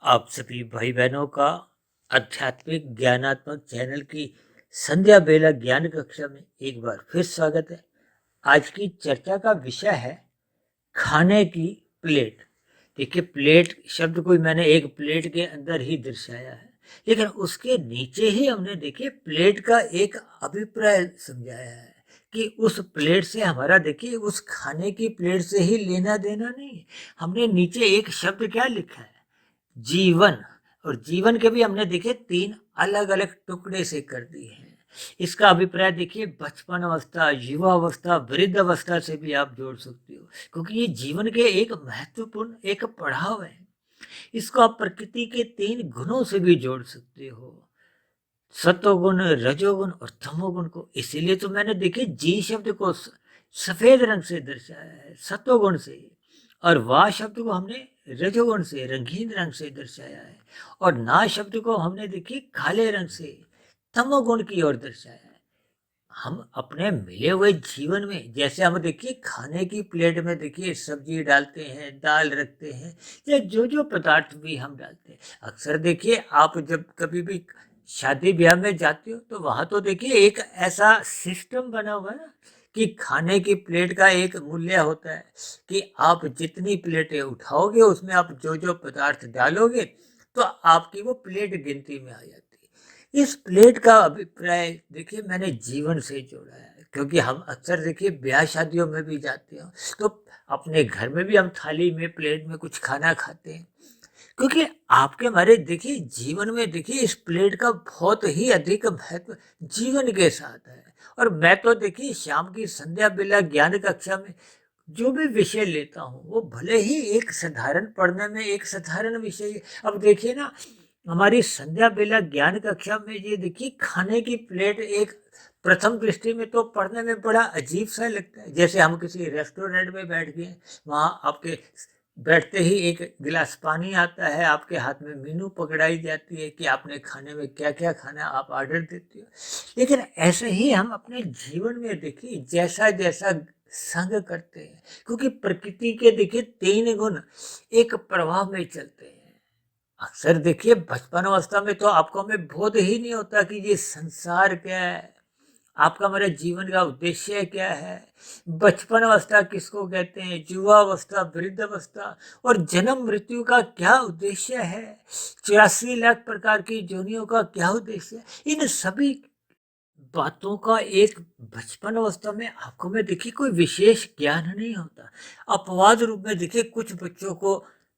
आप सभी भाई बहनों का आध्यात्मिक ज्ञानात्मक चैनल की संध्या बेला ज्ञान कक्षा में एक बार फिर स्वागत है। आज की चर्चा का विषय है खाने की प्लेट। देखिए, प्लेट शब्द को मैंने एक प्लेट के अंदर ही दर्शाया है, लेकिन उसके नीचे ही हमने देखिए प्लेट का एक अभिप्राय समझाया है कि उस प्लेट से हमारा देखिए उस खाने की प्लेट से ही लेना देना नहीं है। हमने नीचे एक शब्द क्या लिखा है? जीवन। और जीवन के भी हमने देखिए 3 अलग-अलग टुकड़े से कर दिए हैं। इसका अभिप्राय देखिए बचपन अवस्था, युवा अवस्था, वृद्ध अवस्था से भी आप जोड़ सकते हो, क्योंकि ये जीवन के एक महत्वपूर्ण एक पड़ाव है। इसको आप प्रकृति के 3 गुणों से भी जोड़ सकते हो, सत्वगुण, रजोगुण और तमोगुण को। इसीलिए तो मैंने देखिए जी शब्द को सफेद रंग से दर्शाया है, सत्वगुण से, और वाह शब्द को हमने रजोगुण से, रंगीन रंग से दर्शाया है, और ना शब्द को हमने देखिए काले रंग से, तमोगुण की ओर दर्शाया है। हम अपने मिले हुए जीवन में जैसे हम देखिए खाने की प्लेट में देखिए सब्जी डालते हैं, दाल रखते हैं, या जो जो पदार्थ भी हम डालते हैं, अक्सर देखिए आप जब कभी भी शादी ब्याह में जाते हो तो वहां तो देखिए एक ऐसा सिस्टम बना हुआ है ना कि खाने की प्लेट का एक मूल्य होता है कि आप जितनी प्लेटें उठाओगे उसमें आप जो जो पदार्थ डालोगे तो आपकी वो प्लेट गिनती में आ जाती है। इस प्लेट का अभिप्राय देखिए मैंने जीवन से जोड़ा है, क्योंकि हम अक्सर देखिए ब्याह शादियों में भी जाते हो तो अपने घर में भी हम थाली में प्लेट में कुछ खाना खाते हैं, क्योंकि आपके हमारे देखिए जीवन में देखिए इस प्लेट का बहुत ही अधिक महत्व जीवन के साथ है। और मैं तो देखिए शाम की संध्या बेला ज्ञान कक्षा में जो भी विषय लेता हूँ वो भले ही एक साधारण पढ़ने में एक साधारण विषय है। अब देखिए ना, हमारी संध्या बेला ज्ञान कक्षा में ये देखिए खाने की प्लेट एक प्रथम दृष्टि में तो पढ़ने में बड़ा अजीब सा लगता है, जैसे हम किसी रेस्टोरेंट में बैठ गए, वहाँ आपके बैठते ही एक गिलास पानी आता है, आपके हाथ में मेनू पकड़ाई जाती है कि आपने खाने में क्या क्या खाना, आप ऑर्डर देते हो। लेकिन ऐसे ही हम अपने जीवन में देखिए जैसा जैसा संग करते हैं, क्योंकि प्रकृति के देखिए 3 गुण एक प्रवाह में चलते हैं। अक्सर देखिए बचपन अवस्था में तो आपको हमें बोध ही नहीं होता कि ये संसार क्या है, आपका हमारे जीवन का उद्देश्य क्या है, बचपन अवस्था किसको कहते हैं, युवा अवस्था, वृद्ध अवस्था, और जन्म मृत्यु का क्या उद्देश्य है, 84 लाख प्रकार की योनियों का क्या उद्देश्य है। इन सभी बातों का एक बचपन अवस्था में आपको में देखिए कोई विशेष ज्ञान नहीं होता। अपवाद रूप में देखिए कुछ बच्चों को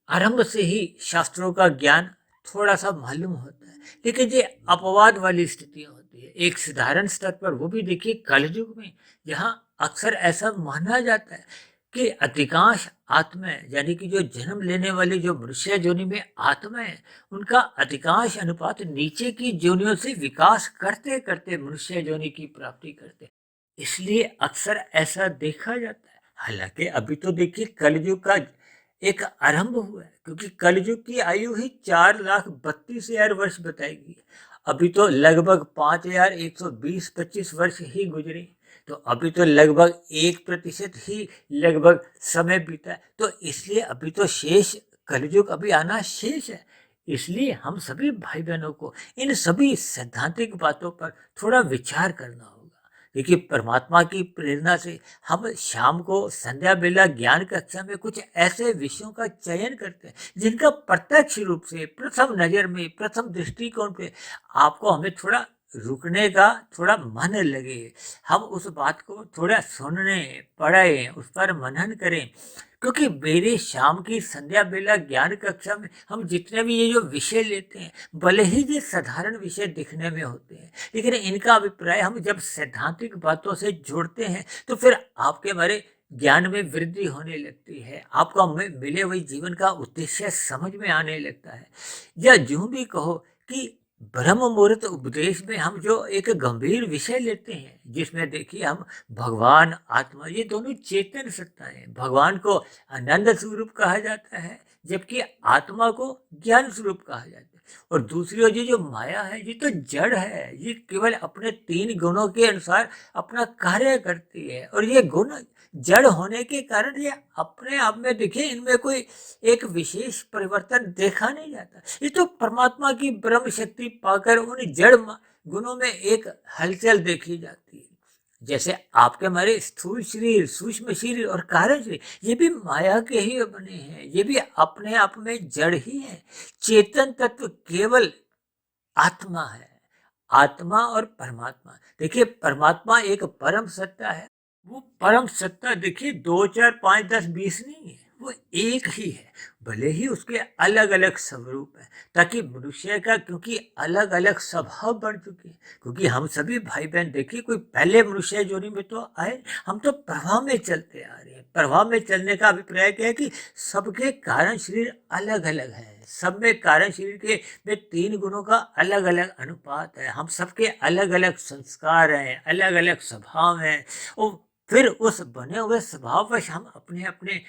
आरंभ से ही शास्त्रों का ज्ञान थोड़ा सा मालूम होता है, लेकिन ये अपवाद वाली स्थितियां होती है। एक साधारण स्तर पर वो भी देखिए कलयुग में, जहाँ अक्सर ऐसा माना जाता है कि अधिकांश आत्माएं यानी कि जो जन्म लेने वाली जो मनुष्य योनि में आत्माएं हैं, उनका अधिकांश अनुपात नीचे की योनियों से विकास करते करते मनुष्य योनि की प्राप्ति करते, इसलिए अक्सर ऐसा देखा जाता है। हालांकि अभी तो देखिए कलयुग का एक आरंभ हुआ है, क्योंकि कलयुग की आयु ही 4,32,000 वर्ष बताएगी। अभी तो लगभग 5,120-25 वर्ष ही गुजरे, तो अभी तो लगभग 1% ही लगभग समय बीता है, तो इसलिए अभी तो शेष कलयुग अभी आना शेष है। इसलिए हम सभी भाई बहनों को इन सभी सैद्धांतिक बातों पर थोड़ा विचार करना होगा। देखिए, परमात्मा की प्रेरणा से हम शाम को संध्या बेला ज्ञान कक्षा में कुछ ऐसे विषयों का चयन करते हैं जिनका प्रत्यक्ष रूप से प्रथम नजर में प्रथम दृष्टिकोण पे आपको हमें थोड़ा रुकने का थोड़ा मन लगे, हम उस बात को थोड़ा सुनने, पढ़ें, उस पर मनन करें। क्योंकि मेरे शाम की संध्या बेला ज्ञान कक्षा में हम जितने भी ये जो विषय लेते हैं, भले ही ये साधारण विषय दिखने में होते हैं, लेकिन इनका अभिप्राय हम जब सैद्धांतिक बातों से जोड़ते हैं तो फिर आपके हमारे ज्ञान में वृद्धि होने लगती है, आपको हमें मिले हुए जीवन का उद्देश्य समझ में आने लगता है। या यूं भी कहो कि ब्रह्म मुहूर्त उपदेश में हम जो एक गंभीर विषय लेते हैं, जिसमें देखिए हम भगवान, आत्मा, ये दोनों चेतन सत्ता है। भगवान को आनंद स्वरूप कहा जाता है, जबकि आत्मा को ज्ञान स्वरूप कहा जाता है। और दूसरी ओर ये जो माया है ये तो जड़ है, ये केवल अपने 3 गुणों के अनुसार अपना कार्य करती है, और ये गुण जड़ होने के कारण ये अपने आप में देखिए इनमें कोई एक विशेष परिवर्तन देखा नहीं जाता। ये तो परमात्मा की ब्रह्म शक्ति पाकर उन जड़ गुणों में एक हलचल देखी जाती है। जैसे आपके हमारे स्थूल शरीर, सूक्ष्म शरीर और कारण शरीर, ये भी माया के ही बने हैं, ये भी अपने आप में जड़ ही है। चेतन तत्व केवल आत्मा है। आत्मा और परमात्मा, देखिए परमात्मा एक परम सत्ता है। वो परम सत्ता देखिए 2 4 5 10 20 नहीं है, वो एक ही है। भले ही उसके अलग अलग स्वरूप है, ताकि मनुष्य का क्योंकि अलग अलग स्वभाव बन चुके हैं, क्योंकि हम सभी भाई बहन देखिए कोई पहले मनुष्य जोनी में तो आए, हम तो प्रवाह में चलते आ रहे हैं। प्रवाह में चलने का अभिप्राय क्या है कि सबके कारण शरीर अलग अलग है। सब में कारण शरीर के में 3 गुणों का अलग अलग अनुपात है। हम सबके अलग अलग संस्कार हैं, अलग अलग स्वभाव हैं, और फिर उस बने हुए स्वभाववश हम अपने अपने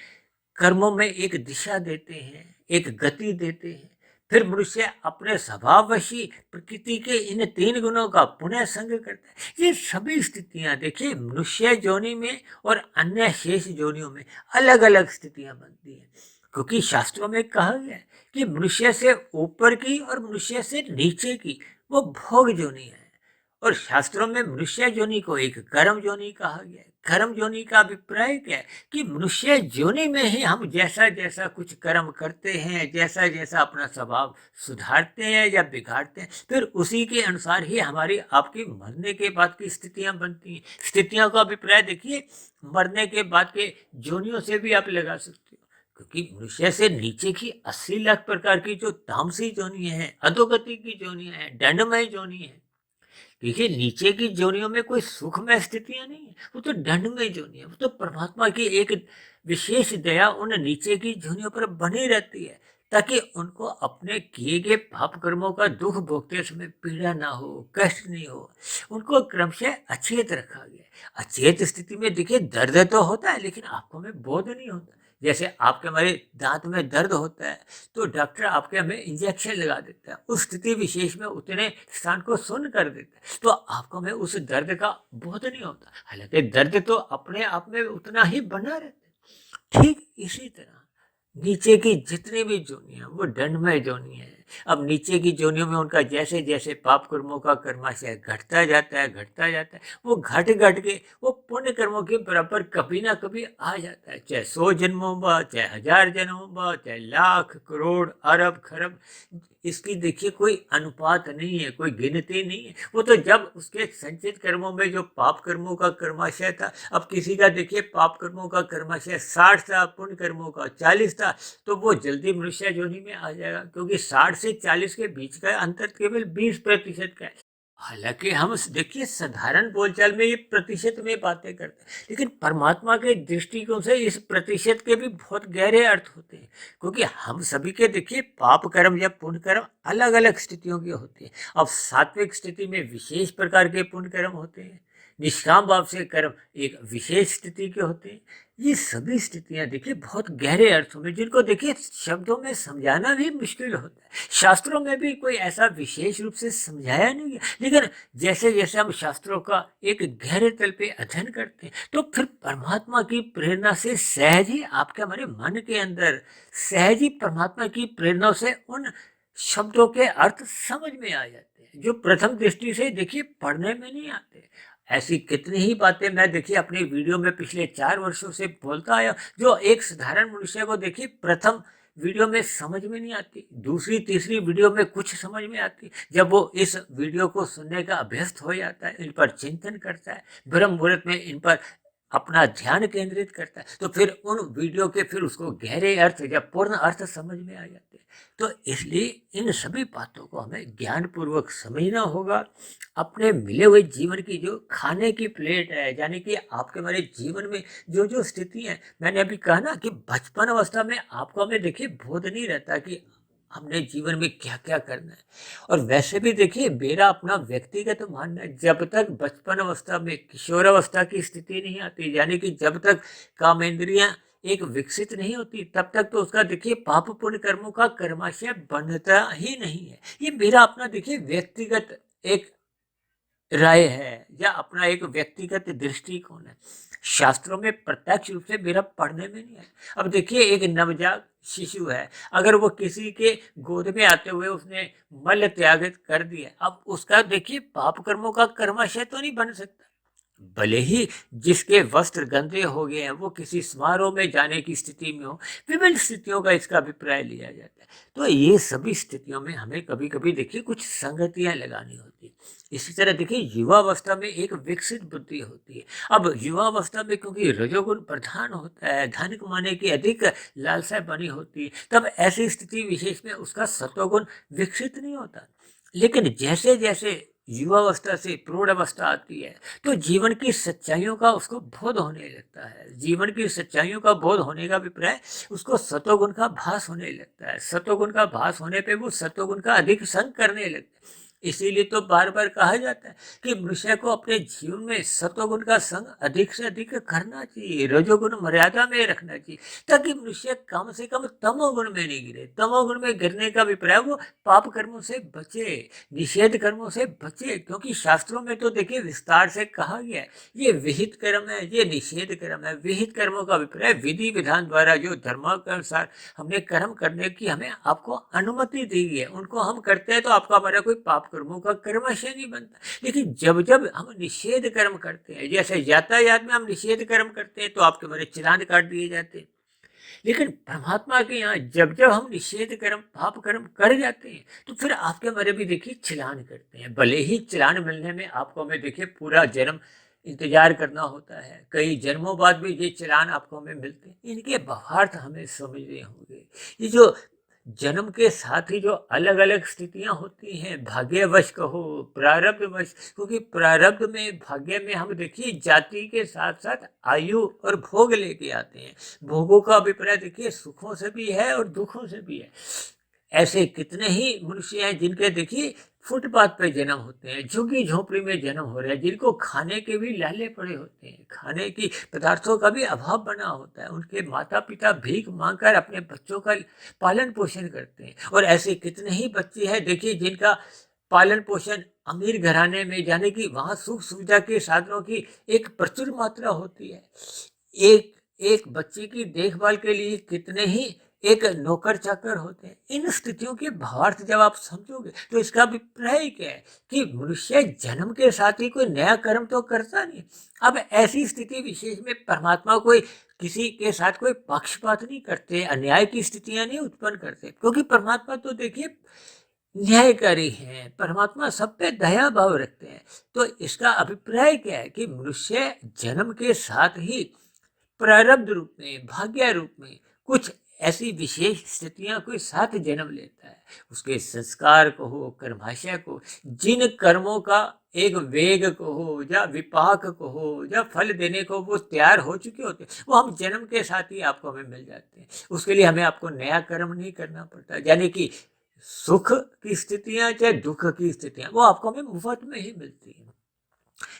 कर्मों में एक दिशा देते हैं, एक गति देते हैं। फिर मनुष्य अपने स्वभाववशी प्रकृति के इन 3 गुणों का पुनः संग करता है। ये सभी स्थितियां देखिए मनुष्य जोनि में और अन्य शेष जोनियों में अलग अलग स्थितियां बनती हैं, क्योंकि शास्त्रों में कहा गया है कि मनुष्य से ऊपर की और मनुष्य से नीचे की वो भोग जोनि है। और शास्त्रों में मनुष्य जोनि को एक कर्म जोनि कहा गया है। कर्म जोनि का अभिप्राय क्या है कि मनुष्य जोनि में ही हम जैसा जैसा कुछ कर्म करते हैं, जैसा जैसा अपना स्वभाव सुधारते हैं या बिगाड़ते हैं, फिर उसी के अनुसार ही हमारी आपकी मरने के बाद की स्थितियां बनती हैं। स्थितियों का अभिप्राय देखिए मरने के बाद के जोनियों से भी आप लगा सकते हो, क्योंकि मनुष्य से नीचे की 80 लाख प्रकार की जो तामसी जोनियां हैं, अधोगति की जोनियां हैं, दंडमय जोनि है। देखिए नीचे की जोनियों में कोई सुखमय स्थितियां नहीं है, वो तो दंडमय जोनि है। वो तो परमात्मा की एक विशेष दया उन नीचे की जोनियों पर बनी रहती है, ताकि उनको अपने किए गए पाप कर्मों का दुख भोगते समय पीड़ा ना हो, कष्ट नहीं हो। उनको क्रमशः अचेत रखा गया है। अचेत स्थिति में देखिए दर्द तो होता है, लेकिन आंखों में बोध नहीं होता। जैसे आपके हमारे दांत में दर्द होता है, तो डॉक्टर आपके हमें इंजेक्शन लगा देता है, उस स्थिति विशेष में उतने स्थान को सुन्न कर देता है, तो आपको में उस दर्द का बोध नहीं होता। हालांकि दर्द तो अपने आप में उतना ही बना रहता है। ठीक इसी तरह नीचे की जितनी भी जोनियां वो दंडमय जोनि है। अब नीचे की जोनियों में उनका जैसे जैसे पाप कर्मों का कर्माशय घटता जाता है, घटता जाता है, वो घट घट के वो पुण्य कर्मों के बराबर कभी ना कभी आ जाता है। चाहे 100 जन्मों बाद, चाहे 1000 जन्मों बाद, चाहे लाख करोड़ अरब खरब, इसकी देखिए कोई अनुपात नहीं है, कोई गिनती नहीं है। वो तो जब उसके संचित कर्मों में जो पाप कर्मों का कर्माशय था, अब किसी का देखिए पाप कर्मों का कर्माशय 60 था, पुण्य कर्मों का 40 था, तो वो जल्दी मनुष्य योनि में आ जाएगा, क्योंकि 60 से 40 के बीच का अंतर केवल 20% का है। हालांकि हम देखिए साधारण बोलचाल में ये प्रतिशत में बातें करते हैं, लेकिन परमात्मा के दृष्टिकोण से इस प्रतिशत के भी बहुत गहरे अर्थ होते हैं, क्योंकि हम सभी के देखिए पाप कर्म या पुण्य कर्म अलग अलग स्थितियों के होते हैं। अब सात्विक स्थिति में विशेष प्रकार के पुण्य कर्म होते हैं, निष्काम भाव से कर्म एक विशेष स्थिति के होते हैं। ये सभी स्थितियां देखिए बहुत गहरे अर्थों में, जिनको देखिए शब्दों में समझाना भी मुश्किल होता है। शास्त्रों में भी कोई ऐसा विशेष रूप से समझाया नहीं है, लेकिन जैसे जैसे हम शास्त्रों का एक गहरे तल पे अध्ययन करते हैं, तो फिर परमात्मा की प्रेरणा से सहज ही आपके हमारे मन के अंदर सहज ही परमात्मा की प्रेरणा से उन शब्दों के अर्थ समझ में आ जाते हैं, जो प्रथम दृष्टि से देखिए पढ़ने में नहीं आते। ऐसी कितनी ही बातें मैं देखिए अपने वीडियो में पिछले 4 वर्षों से बोलता आया, जो एक साधारण मनुष्य को देखिए प्रथम वीडियो में समझ में नहीं आती, दूसरी तीसरी वीडियो में कुछ समझ में आती। जब वो इस वीडियो को सुनने का अभ्यस्त हो जाता है, इन पर चिंतन करता है, ब्रह्म मुहूर्त में इन पर अपना ध्यान केंद्रित करता है, तो फिर उन वीडियो के फिर उसको गहरे अर्थ या पूर्ण अर्थ समझ में आ जाते हैं। तो इसलिए इन सभी बातों को हमें ज्ञान पूर्वक समझना होगा। अपने मिले हुए जीवन की जो खाने की प्लेट है, यानी कि आपके हमारे जीवन में जो जो स्थिति है, मैंने अभी कहा ना कि बचपन अवस्था में आपको हमें देखिए बोध नहीं रहता कि हमने जीवन में क्या क्या करना है। और वैसे भी देखिए मेरा अपना व्यक्तिगत मानना है, जब तक बचपन अवस्था में किशोर अवस्था की स्थिति नहीं आती, यानी कि जब तक कामेंद्रियां एक विकसित नहीं होती, तब तक तो उसका देखिए पाप पुण्य कर्मों का कर्माशय बनता ही नहीं है। ये मेरा अपना देखिए व्यक्तिगत एक राय है या अपना एक व्यक्तिगत दृष्टिकोण है, शास्त्रों में प्रत्यक्ष रूप से मेरा पढ़ने में नहीं है। अब देखिए एक नवजात शिशु है, अगर वो किसी के गोद में आते हुए उसने मल त्याग कर दिया, अब उसका देखिए पाप कर्मों का कर्माशय तो नहीं बन सकता। भले ही जिसके वस्त्र गंदे हो गए हैं वो किसी समारोह में जाने की स्थिति में हो, विभिन्न स्थितियों का इसका अभिप्राय लिया जाता है। तो ये सभी स्थितियों में हमें कभी कभी देखिए कुछ संगतियां लगानी होती है। इसी तरह देखिए युवावस्था में एक विकसित बुद्धि होती है। अब युवावस्था में क्योंकि रजोगुण प्रधान होता है, धन कमाने की अधिक लालसा बनी होती है, तब ऐसी स्थिति विशेष में उसका सत्वगुण विकसित नहीं होता। लेकिन जैसे जैसे युवावस्था से प्रौढ़ अवस्था आती है तो जीवन की सच्चाइयों का उसको बोध होने लगता है। जीवन की सच्चाइयों का बोध होने का अभिप्राय उसको सतोगुण का भास होने लगता है। सतोगुण का भास होने पे वो सतोगुण का अधिक संग करने लगता है। इसीलिए तो बार बार कहा जाता है कि मनुष्य को अपने जीवन में सतोगुण का संग अधिक से अधिक करना चाहिए, रजोगुण मर्यादा में रखना चाहिए, ताकि मनुष्य कम से कम तमोगुण में नहीं गिरे। तमोगुण में गिरने का अभिप्राय वो पाप कर्मों से बचे, निषेध कर्मों से बचे। क्योंकि शास्त्रों में तो देखिए विस्तार से कहा गया है, ये विहित कर्म है, ये निषेध कर्म है। विहित कर्मों का अभिप्राय विधि विधान द्वारा जो धर्म के अनुसार हमने कर्म करने की हमें आपको अनुमति दी गई है, उनको हम करते हैं तो आपका हमारा कोई पाप कर्मों का कर्माशय नहीं बनता। लेकिन जब जब हम निषेध कर्म करते हैं, जैसे यातायात में हम निषेध कर्म करते हैं तो आपके हमारे चालान काट दिए जाते हैं। लेकिन परमात्मा के यहाँ जब जब हम निषेध कर्म पाप कर्म कर जाते हैं तो फिर आपके हमारे भी देखिए चलान करते हैं। भले ही चलान मिलने में आपको हमें देखिए पूरा जन्म इंतजार करना होता है, कई जन्मों बाद भी ये चलान आपको हमें मिलते हैं। इनके भावार्थ हमें समझने होंगे। ये जो जन्म के साथ ही जो अलग अलग स्थितियां होती हैं, भाग्यवश कहो प्रारब्धवश, क्योंकि प्रारब्ध में भाग्य में हम देखिए जाति के साथ साथ आयु और भोग लेके आते हैं। भोगों का अभिप्राय देखिए सुखों से भी है और दुखों से भी है। ऐसे कितने ही मनुष्य हैं जिनके देखिए फुटपाथ पे जन्म होते हैं, झुग्गी झोपड़ी में जन्म हो रहे हैं, जिनको खाने के भी लाले पड़े होते हैं, खाने की पदार्थों का भी अभाव बना होता है। उनके माता पिता भीख मांगकर अपने बच्चों का पालन पोषण करते हैं। और ऐसे कितने ही बच्चे हैं देखिए जिनका पालन पोषण अमीर घराने में, यानी कि वहाँ सुख सुविधा के साधनों की एक प्रचुर मात्रा होती है। एक एक बच्चे की देखभाल के लिए कितने ही एक नौकर चाकर होते हैं। इन स्थितियों के भावार्थ जब आप समझोगे तो इसका अभिप्राय क्या है कि मनुष्य जन्म के साथ ही कोई नया कर्म तो करता नहीं। अब ऐसी स्थिति विशेष में परमात्मा कोई किसी के साथ कोई पक्षपात नहीं करते, अन्याय की स्थितियां नहीं उत्पन्न करते, क्योंकि परमात्मा तो देखिए न्यायकारी हैं, परमात्मा सब पे दया भाव रखते हैं। तो इसका अभिप्राय क्या है कि मनुष्य जन्म के साथ ही प्रारब्ध रूप में, भाग्य रूप में कुछ ऐसी विशेष स्थितियां कोई साथ जन्म लेता है। उसके संस्कार को हो, कर्माशय को, जिन कर्मों का एक वेग को हो या विपाक को हो या फल देने को वो तैयार हो चुके होते हैं, वो हम जन्म के साथ ही आपको हमें मिल जाते हैं। उसके लिए हमें आपको नया कर्म नहीं करना पड़ता। यानी कि सुख की स्थितियां चाहे दुख की स्थितियां वो आपको हमें मुफ्त में ही मिलती है।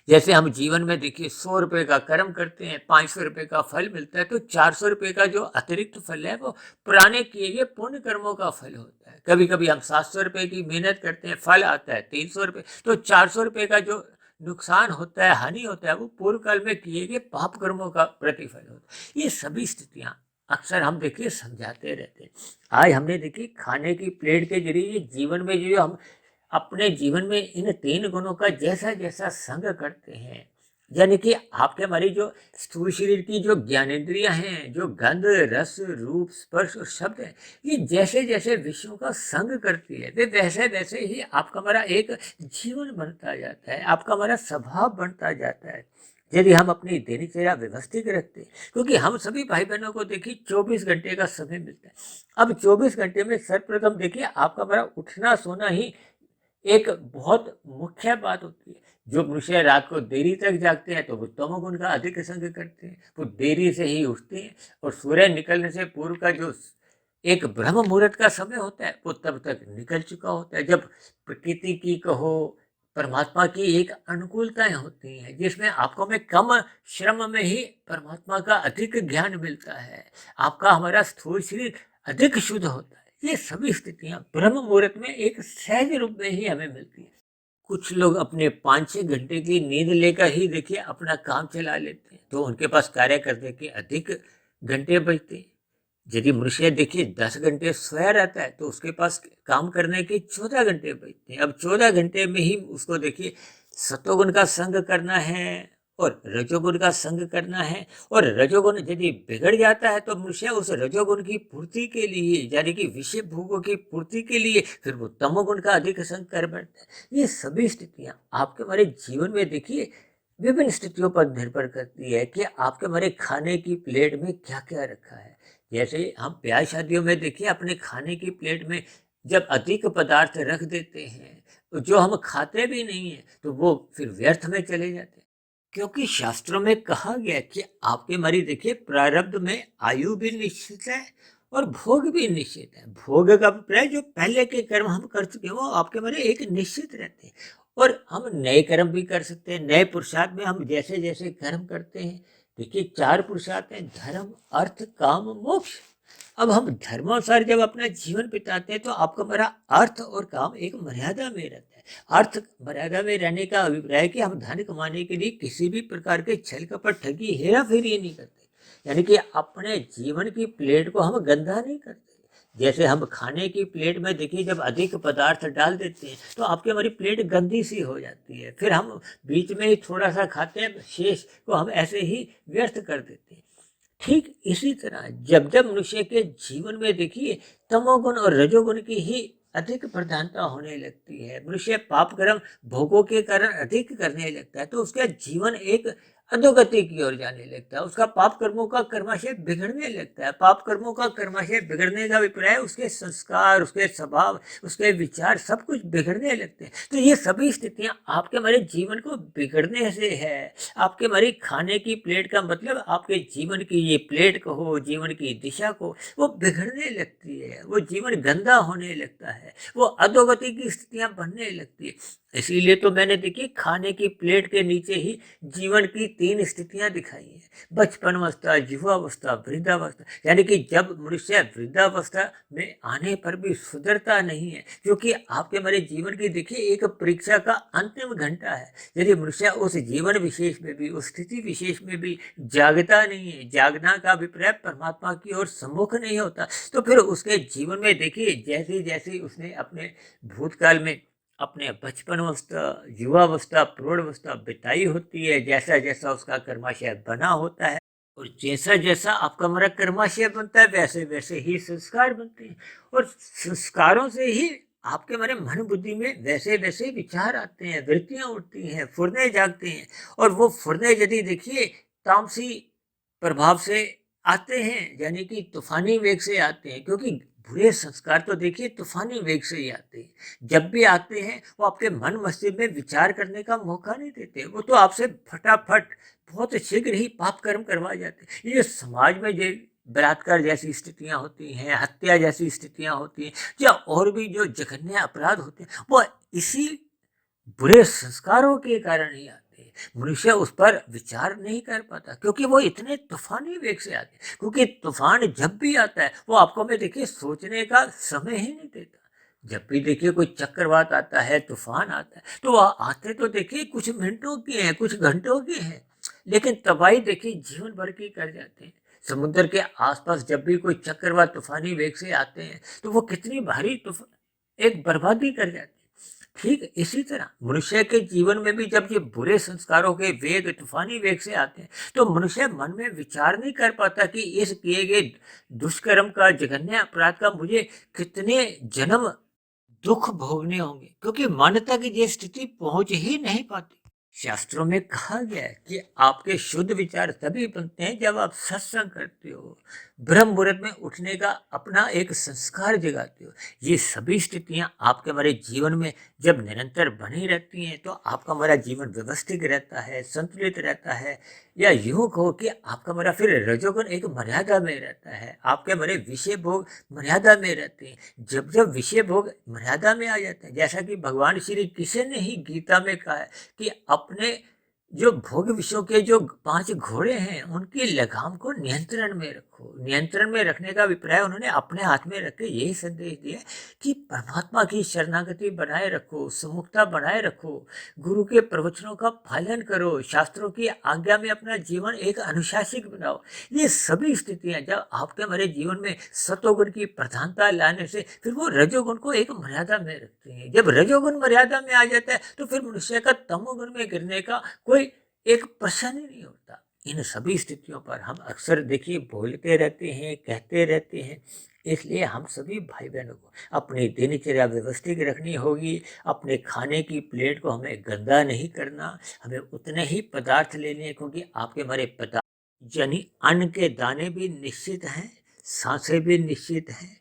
जैसे हम जीवन में देखिए 100 रुपए का कर्म करते हैं, 500 रुपए का फल मिलता है, तो 400 रुपए का जो अतिरिक्त फल है वो पुराने किए गए पुण्य कर्मों का फल होता है। कभी कभी हम 700 रुपए की मेहनत करते हैं, फल आता है 300 रुपए, तो 400 रुपए का जो नुकसान होता है, हानि होता है, वो पूर्व काल में किए गए पाप कर्मों का प्रतिफल होता है। ये सभी स्थितियां अक्सर हम देखिए समझाते रहते हैं। आज हमने देखिए खाने की प्लेट के जरिए जीवन में जो हम अपने जीवन में इन 3 गुणों का जैसा जैसा संग करते हैं, यानी कि आपके हमारी जो स्थूल शरीर की जो ज्ञानेंद्रियां हैं, जो गंध रस रूप स्पर्श और शब्द है, ये जैसे जैसे विषयों का संग करती है वे वैसे वैसे ही आपका हमारा एक जीवन बनता जाता है, आपका हमारा स्वभाव बनता जाता है। यदि हम अपनी दिनचर्या व्यवस्थित रखते हैं, क्योंकि हम सभी भाई बहनों को देखिए 24 घंटे का समय मिलता है। अब 24 घंटे में सर्वप्रथम देखिए आपका हमारा उठना सोना ही एक बहुत मुख्य बात होती है। जो मनुष्य रात को देरी तक जागते हैं तो वो तमोगुण का अधिक संग करते हैं, वो देरी से ही उठते हैं और सूर्य निकलने से पूर्व का जो एक ब्रह्म मुहूर्त का समय होता है वो तब तक निकल चुका होता है, जब प्रकृति की कहो परमात्मा की एक अनुकूलताएं होती हैं जिसमें आपको में कम श्रम में ही परमात्मा का अधिक ज्ञान मिलता है, आपका हमारा स्थूल शरीर अधिक शुद्ध होता है। ये सभी स्थितियां ब्रह्म मुहूर्त में एक सहज रूप में ही हमें मिलती है। कुछ लोग अपने 5-6 घंटे की नींद लेकर ही देखिए अपना काम चला लेते हैं, तो उनके पास कार्य करने के अधिक घंटे बचते हैं। यदि मनुष्य देखिए 10 घंटे सोया रहता है तो उसके पास काम करने के 14 घंटे बचते हैं। अब 14 घंटे में ही उसको देखिए सतोगुण का संग करना है और रजोगुण का संग करना है, और रजोगुण यदि बिगड़ जाता है तो मनुष्य उस रजोगुण की पूर्ति के लिए, यानी कि विषय भोगों की पूर्ति के लिए फिर वो तमोगुण का अधिक संग कर बैठता है। ये सभी स्थितियां आपके हमारे जीवन में देखिए विभिन्न स्थितियों पर निर्भर करती है कि आपके हमारे खाने की प्लेट में क्या क्या रखा है। जैसे हम ब्याह शादियों में देखिए अपने खाने की प्लेट में जब अधिक पदार्थ रख देते हैं तो जो हम खाते भी नहीं है तो वो फिर व्यर्थ में चले जाते हैं। क्योंकि शास्त्रों में कहा गया कि आपके हमारी देखिए प्रारब्ध में आयु भी निश्चित है और भोग भी निश्चित है। भोग का अभिप्राय जो पहले के कर्म हम कर चुके हैं वो आपके हमारे एक निश्चित रहते हैं, और हम नए कर्म भी कर सकते हैं। नए पुरुषार्थ में हम जैसे जैसे कर्म करते हैं, देखिए 4 पुरुषार्थ हैं: धर्म, अर्थ, काम, मोक्ष। अब हम धर्मानुसार जब अपना जीवन बिताते हैं तो आपका हमारा अर्थ और काम एक मर्यादा में रहता है। अर्थ मर्यादा में रहने का अभिप्राय है कि हम धन कमाने के लिए किसी भी प्रकार के छल कपट, ठगी, हेरा फेरी नहीं करते, यानी कि अपने जीवन की प्लेट को हम गंदा नहीं करते। जैसे हम खाने की प्लेट में देखिए जब अधिक पदार्थ डाल देते हैं तो आपकी हमारी प्लेट गंदी सी हो जाती है, फिर हम बीच में ही थोड़ा सा खाते हैं, शेष को हम ऐसे ही व्यर्थ कर देते हैं। ठीक इसी तरह जब जब मनुष्य के जीवन में देखिए तमोगुण और रजोगुण की ही अधिक प्रधानता होने लगती है, मनुष्य पाप कर्म भोगों के कारण अधिक करने लगता है, तो उसका जीवन एक अधोगति की ओर जाने लगता है। उसका पाप कर्मों का कर्माशय बिगड़ने लगता है। पाप कर्मों का कर्माशय बिगड़ने का अभिप्राय उसके संस्कार, उसके स्वभाव, उसके विचार सब कुछ बिगड़ने लगते हैं। तो ये सभी स्थितियां आपके हमारे जीवन को बिगड़ने से है। आपके हमारी खाने की प्लेट का मतलब आपके जीवन की ये प्लेट को हो, जीवन की दिशा को, वो बिगड़ने लगती है, वो जीवन गंदा होने लगता है, वो अधोगति की स्थितियां बनने लगती है। इसीलिए तो मैंने देखिए खाने की प्लेट के नीचे ही जीवन की 3 स्थितियां दिखाई हैं: बचपन अवस्था, युवावस्था, वृद्धावस्था। यानी कि जब मनुष्य वृद्धावस्था में आने पर भी सुधरता नहीं है, क्योंकि आपके हमारे जीवन की देखिए एक परीक्षा का अंतिम घंटा है। यदि मनुष्य उस जीवन विशेष में भी, उस स्थिति विशेष में भी जागता नहीं है, जागना का अभिप्राय परमात्मा की ओर सम्मुख नहीं होता, तो फिर उसके जीवन में देखिए जैसे जैसे उसने अपने भूतकाल में अपने बचपन अवस्था, युवावस्था, प्रौढ़ अवस्था बिताई होती है, जैसा जैसा उसका कर्माशय बना होता है और जैसा जैसा आपका हमारा कर्माशय बनता है वैसे वैसे ही संस्कार बनते हैं, और संस्कारों से ही आपके हमारे मन बुद्धि में वैसे वैसे विचार आते हैं, वृत्तियां उठती हैं, फुरने जागते हैं। और वो फुरने यदि देखिए तामसी प्रभाव से आते हैं, यानी कि तूफानी वेग से आते हैं, क्योंकि बुरे संस्कार तो देखिए तूफानी वेग से ही आते हैं। जब भी आते हैं वो आपके मन मस्तिष्क में विचार करने का मौका नहीं देते, वो तो आपसे फटाफट बहुत शीघ्र ही पाप कर्म करवा जाते हैं। ये समाज में जो बलात्कार जैसी स्थितियां होती हैं, हत्या जैसी स्थितियां होती हैं, या और भी जो जघन्य अपराध होते हैं, वो इसी बुरे संस्कारों के कारण ही आते हैं। मनुष्य उस पर विचार नहीं कर पाता क्योंकि वो इतने तूफानी वेग से आते हैं। क्योंकि तूफान जब भी आता है वो आपको में देखिए सोचने का समय ही नहीं देता। जब भी देखिए कोई चक्रवात आता है, तूफान आता है, तो वह आते तो देखिए कुछ मिनटों के हैं, कुछ घंटों के हैं, लेकिन तबाही देखिए जीवन भर की कर जाते हैं। समुद्र के आसपास जब भी कोई चक्रवात तूफानी वेग से आते हैं तो वो कितनी भारी एक बर्बादी कर जाते हैं। ठीक इसी तरह मनुष्य के जीवन में भी जब ये बुरे संस्कारों के वेग तूफानी वेग से आते हैं तो मनुष्य मन में विचार नहीं कर पाता कि इस किए गए दुष्कर्म का, जघन्य अपराध का मुझे कितने जन्म दुख भोगने होंगे, क्योंकि मन तक ये स्थिति पहुंच ही नहीं पाती। शास्त्रों में कहा गया है कि आपके शुद्ध विचार तभी बनते हैं जब आप सत्संग करते हो, ब्रह्म मुहूर्त में उठने का अपना एक संस्कार जगाते हो। ये सभी स्थितियां आपके हमारे जीवन में जब निरंतर बनी रहती हैं तो आपका हमारा जीवन व्यवस्थित रहता है, संतुलित रहता है, या यूं कहो कि आपका हमारा फिर रजोगुण एक मर्यादा में रहता है, आपके हमारे विषय भोग मर्यादा में रहते हैं। जब जब विषय भोग मर्यादा में आ जाते हैं, जैसा कि भगवान श्री कृष्ण ने ही गीता में कहा है कि अपने जो भोग विषयों के जो 5 घोड़े हैं, उनकी लगाम को नियंत्रण में रखो। नियंत्रण में रखने का अभिप्राय उन्होंने अपने हाथ में रख के यही संदेश दिया कि परमात्मा की शरणागति बनाए रखो, सुमुखता बनाए रखो, गुरु के प्रवचनों का पालन करो, शास्त्रों की आज्ञा में अपना जीवन एक अनुशासित बनाओ। ये सभी स्थितियां जब आपके हमारे जीवन में सतोगुण की प्रधानता लाने से फिर वो रजोगुण को एक मर्यादा में रखती है। जब रजोगुण मर्यादा में आ जाता है तो फिर मनुष्य का तमोगुण में गिरने का कोई एक प्रश्न ही नहीं होता। इन सभी स्थितियों पर हम अक्सर देखिए बोलते रहते हैं, कहते रहते हैं। इसलिए हम सभी भाई बहनों को अपनी दिनचर्या व्यवस्थित रखनी होगी। अपने खाने की प्लेट को हमें गंदा नहीं करना, हमें उतने ही पदार्थ लेने हैं, क्योंकि आपके हमारे पदार्थ यानी अन्न के दाने भी निश्चित हैं, सांसें भी निश्चित हैं।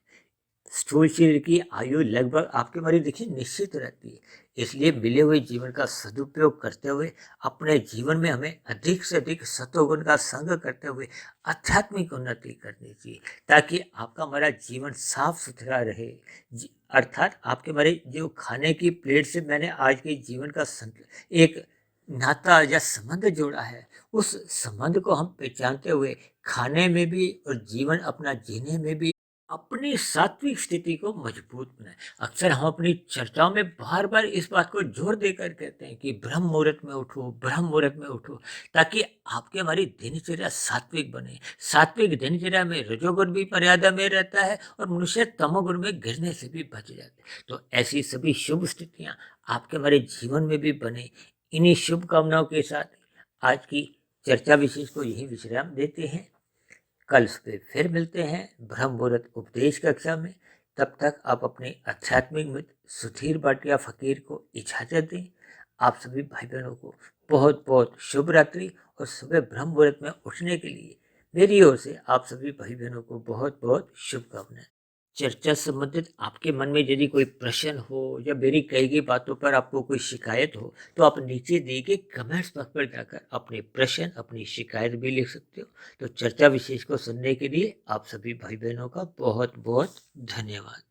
स्थूल शरीर की आयु लगभग आपके हमारी देखिए निश्चित रहती है। इसलिए मिले हुए जीवन का सदुपयोग करते हुए अपने जीवन में हमें अधिक से अधिक सतोगुण का संग करते हुए आध्यात्मिक उन्नति करनी चाहिए, ताकि आपका हमारा जीवन साफ सुथरा रहे। अर्थात आपके हमारे जो खाने की प्लेट से मैंने आज के जीवन का एक नाता या संबंध जोड़ा है, उस संबंध को हम पहचानते हुए खाने में भी और जीवन अपना जीने में भी अपनी सात्विक स्थिति को मजबूत बनाएं। अक्सर हम अपनी चर्चाओं में बार बार इस बात को जोर देकर कहते हैं कि ब्रह्म मुहूर्त में उठो, ब्रह्म मुहूर्त में उठो, ताकि आपके हमारी दिनचर्या सात्विक बने। सात्विक दिनचर्या में रजोगुण भी मर्यादा में रहता है और मनुष्य तमोगुण में गिरने से भी बच जाते हैं। तो ऐसी सभी शुभ स्थितियां आपके हमारे जीवन में भी बने। इन्हीं शुभकामनाओं के साथ आज की चर्चा विशेष को यही विश्राम देते हैं। कल सुबह फिर मिलते हैं ब्रह्म मुहूर्त उपदेश कक्षा में। तब तक आप अपने आध्यात्मिक मित्र सुधीर भाटिया फकीर को इजाजत दें। आप सभी भाई बहनों को बहुत बहुत शुभ रात्रि और सुबह ब्रह्म मुहूर्त में उठने के लिए मेरी ओर से आप सभी भाई बहनों को बहुत बहुत शुभकामनाएं। चर्चा संबंधित आपके मन में यदि कोई प्रश्न हो या मेरी कही गई बातों पर आपको कोई शिकायत हो तो आप नीचे दिए गए कमेंट्स बॉक्स पर जाकर अपने प्रश्न, अपनी शिकायत भी लिख सकते हो। तो चर्चा विशेष को सुनने के लिए आप सभी भाई बहनों का बहुत बहुत धन्यवाद।